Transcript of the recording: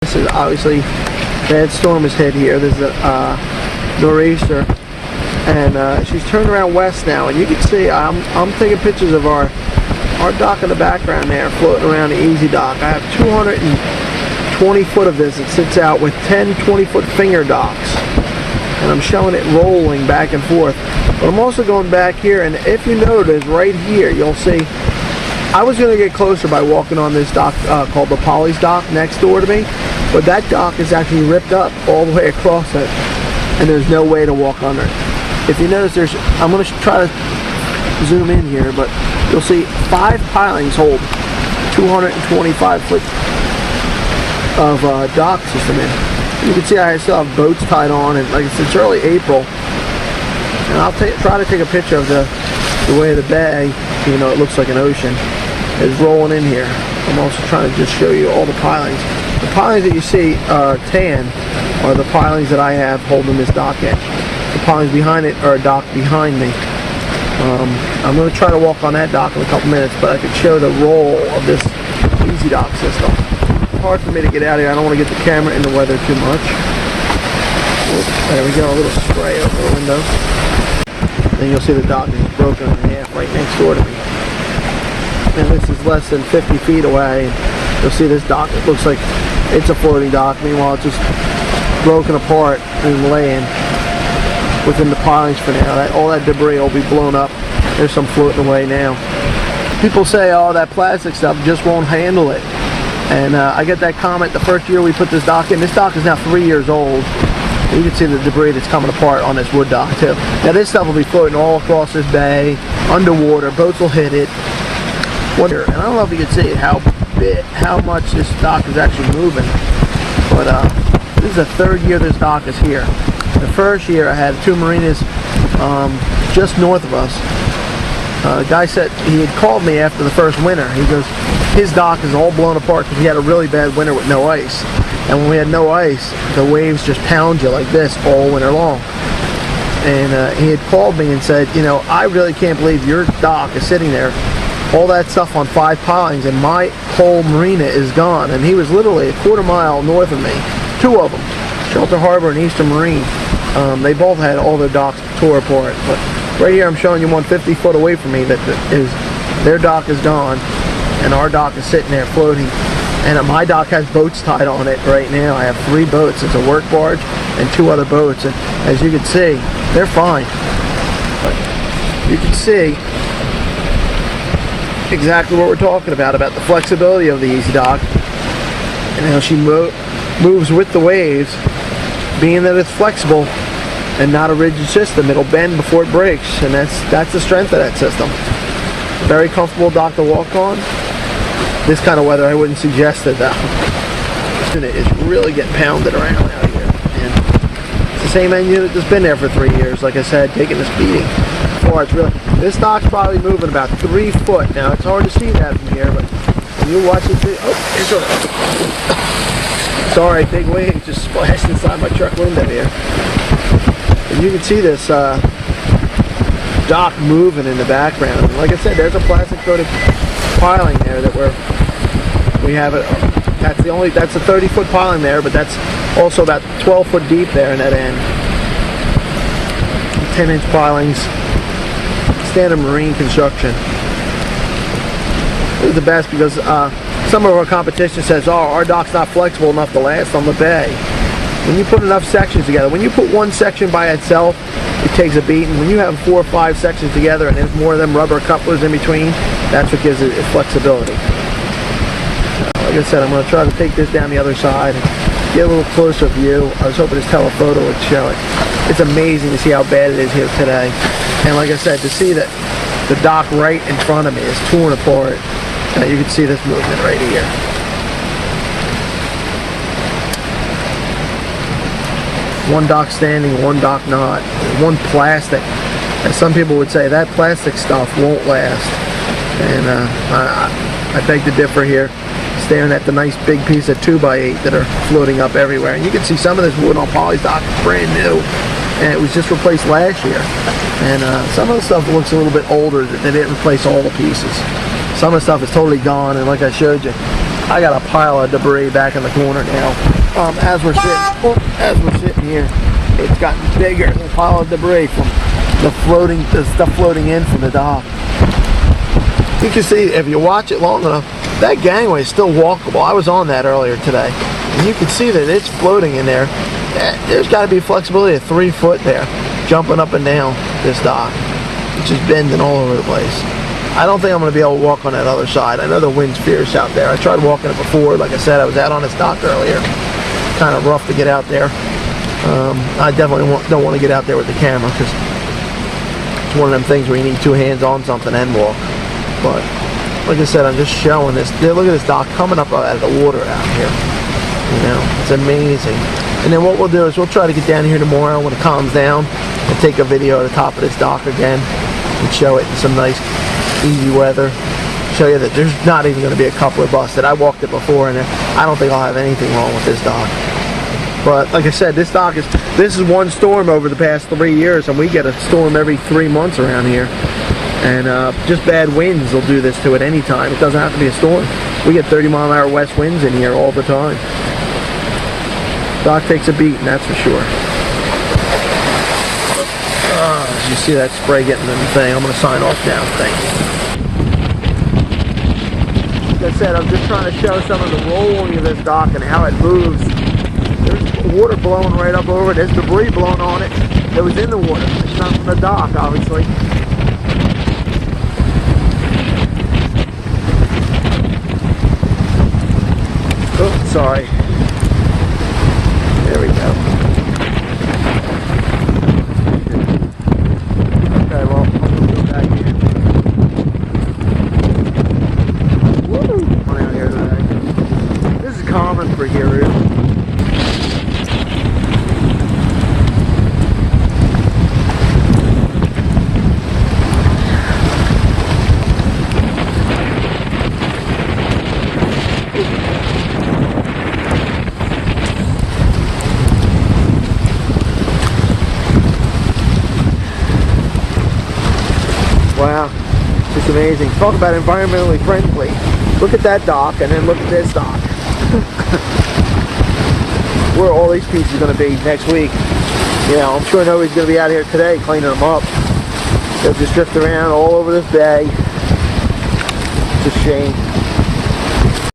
This is obviously bad storm has hit here. There's a nor'easter, and she's turned around west now, and you can see I'm taking pictures of our dock in the background there, floating around the Easy Dock. I have 220 foot of this. It sits out with 10 20-foot finger docks, and I'm showing it rolling back and forth. But I'm also going back here, and if you notice right here, you'll see I was going to get closer by walking on this dock called the Polly's Dock next door to me, but that dock is actually ripped up all the way across it, and there's no way to walk under it. If you notice, I'm going to try to zoom in here, but you'll see 5 pilings hold 225 foot of dock system in. You can see I still have boats tied on, and like I said, it's early April, and I'll try to take a picture of the way the bay, even though it looks like an ocean, is rolling in here. I'm also trying to just show you all the pilings. The pilings that you see tan are the pilings that I have holding this dock edge. The pilings behind it are a dock behind me. I'm going to try to walk on that dock in a couple minutes, but I could show the roll of this Easy Dock system. It's hard for me to get out of here. I don't want to get the camera in the weather too much. Oops, there we go, a little spray over the window. Then you'll see the dock is broken in half right next door to me. And this is less than 50 feet away. You'll see this dock, it looks like it's a floating dock. Meanwhile, it's just broken apart and laying within the pilings for now. All that debris will be blown up. There's some floating away now. People say, oh, that plastic stuff just won't handle it. And I get that comment the first year we put this dock in. This dock is now 3 years old. You can see the debris that's coming apart on this wood dock too. Now this stuff will be floating all across this bay, underwater. Boats will hit it. And I don't know if you can see how much this dock is actually moving, but this is the 3rd year this dock is here. The first year I had 2 marinas just north of us. The guy said he had called me after the first winter. He goes, his dock is all blown apart because we had a really bad winter with no ice. And when we had no ice, the waves just pound you like this all winter long. And he had called me and said, you know, I really can't believe your dock is sitting there, all that stuff on 5 pilings, and my whole marina is gone. And he was literally a quarter mile north of me, 2 of them, Shelter Harbor and Eastern Marine. They both had all their docks tore apart. But right here I'm showing you one 50 foot away from me that their dock is gone, and our dock is sitting there floating. And my dock has boats tied on it right now. I have 3 boats. It's a work barge and 2 other boats. And as you can see, they're fine. But you can see exactly what we're talking about the flexibility of the Easy Dock and how she moves with the waves, being that it's flexible and not a rigid system. It'll bend before it breaks, and that's the strength of that system. Very comfortable dock to walk on. This kind of weather I wouldn't suggest it though. It's really getting pounded around out here, and it's the same engine that's been there for 3 years, like I said, taking this beating. This dock's probably moving about 3 foot. Now it's hard to see that from here, but when you watch it, sorry, big wave just splashed inside my truck window here. And you can see this dock moving in the background. And like I said, there's a plastic coated piling there that we have it. That's a 30 foot piling there, but that's also about 12 foot deep there in that end. 10-inch pilings. Standard marine construction. This is the best because some of our competition says, oh, our dock's not flexible enough to last on the bay. When you put enough sections together, when you put one section by itself, it takes a beating. When you have 4 or 5 sections together and there's more of them rubber couplers in between, that's what gives it its flexibility. Like I said, I'm going to try to take this down the other side and get a little closer view. I was hoping this telephoto would show it. It's amazing to see how bad it is here today. And like I said, to see that the dock right in front of me is torn apart. You can see this movement right here. One dock standing, one dock not. One plastic. As some people would say, that plastic stuff won't last. And I beg to differ here. Staring at the nice big piece of 2x8 that are floating up everywhere. And you can see some of this wood on Polly's dock is brand new. And it was just replaced last year. And some of the stuff looks a little bit older. They didn't replace all the pieces. Some of the stuff is totally gone, and like I showed you, I got a pile of debris back in the corner now. As we're sitting here, it's gotten bigger. The pile of debris from the stuff floating in from the dock. You can see if you watch it long enough, that gangway is still walkable. I was on that earlier today, and you can see that it's floating in there. There's got to be flexibility of 3 foot there, jumping up and down this dock. It's just bending all over the place. I don't think I'm going to be able to walk on that other side. I know the wind's fierce out there. I tried walking it before. Like I said, I was out on this dock earlier. Kind of rough to get out there. I definitely don't want to get out there with the camera because it's one of them things where you need 2 hands on something and walk. But like I said, I'm just showing this. Look at this dock coming up out of the water out here. You know, it's amazing. And then what we'll do is we'll try to get down here tomorrow when it calms down and take a video at the top of this dock again and show it in some nice, easy weather. Show you that there's not even going to be a coupler busted. I walked it before, and I don't think I'll have anything wrong with this dock. But like I said, this is one storm over the past 3 years, and we get a storm every 3 months around here. And just bad winds will do this to it any time. It doesn't have to be a storm. We get 30-mile-an-hour west winds in here all the time. Dock takes a beating, that's for sure. You see that spray getting in the thing. I'm going to sign off now. Thanks. Like I said, I'm just trying to show some of the rolling of this dock and how it moves. There's water blowing right up over it. There's debris blowing on it that was in the water. It's not from the dock, obviously. Oh, sorry. There we go. Okay, well, I'm going to go back here. Woo! Out here today. This is common for here, really. Wow, it's amazing. Talk about environmentally friendly. Look at that dock and then look at this dock. Where are all these pieces going to be next week? You know, I'm sure nobody's going to be out here today cleaning them up. They'll just drift around all over this bay. It's a shame.